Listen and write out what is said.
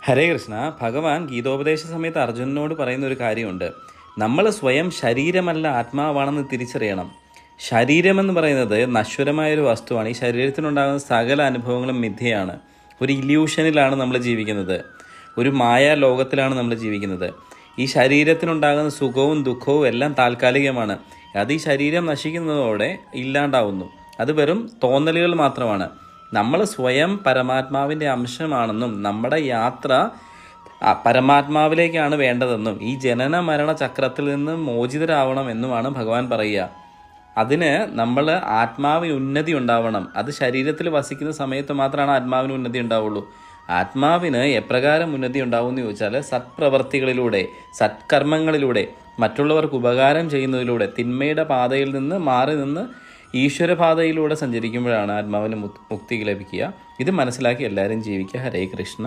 ഹരേ കൃഷ്ണ. ഭഗവാൻ ഗീതോപദേശ സമയത്ത് അർജുനനോട് പറയുന്ന ഒരു കാര്യമുണ്ട്. നമ്മൾ സ്വയം ശരീരമല്ല ആത്മാവാണെന്ന് തിരിച്ചറിയണം. ശരീരമെന്ന് പറയുന്നത് നശ്വരമായൊരു വസ്തുവാണ്. ഈ ശരീരത്തിനുണ്ടാകുന്ന സകല അനുഭവങ്ങളും മിഥ്യയാണ്. ഒരു ഇല്യൂഷനിലാണ് നമ്മൾ ജീവിക്കുന്നത്. ഒരു മായാ ലോകത്തിലാണ് നമ്മൾ ജീവിക്കുന്നത്. ഈ ശരീരത്തിനുണ്ടാകുന്ന സുഖവും ദുഃഖവും എല്ലാം താൽക്കാലികമാണ്. അത് ഈ ശരീരം നശിക്കുന്നതോടെ ഇല്ലാണ്ടാവുന്നു. അത് വെറും തോന്നലുകൾ മാത്രമാണ്. നമ്മൾ സ്വയം പരമാത്മാവിൻ്റെ അംശമാണെന്നും നമ്മുടെ യാത്ര പരമാത്മാവിലേക്കാണ് വേണ്ടതെന്നും ഈ ജനന മരണ ചക്രത്തിൽ നിന്ന് മോചിതരാവണം എന്നുമാണ് ഭഗവാൻ പറയുക. അതിന് നമ്മൾ ആത്മാവിന് ഉന്നതി ഉണ്ടാവണം. അത് ശരീരത്തിൽ വസിക്കുന്ന സമയത്ത് മാത്രമാണ് ആത്മാവിന് ഉന്നതി ഉണ്ടാവുള്ളൂ. ആത്മാവിന് എപ്രകാരം ഉന്നതി ഉണ്ടാവും എന്ന് ചോദിച്ചാൽ സത്പ്രവർത്തികളിലൂടെ, സത്കർമ്മങ്ങളിലൂടെ, മറ്റുള്ളവർക്ക് ഉപകാരം ചെയ്യുന്നതിലൂടെ, തിന്മയുടെ പാതയിൽ നിന്ന് മാറി നിന്ന് ഈശ്വരപാതയിലൂടെ സഞ്ചരിക്കുമ്പോഴാണ് ആത്മാവിന് മുക്തി ലഭിക്കുക. ഇത് മനസ്സിലാക്കി എല്ലാവരും ജീവിക്കുക. ഹരേ കൃഷ്ണ.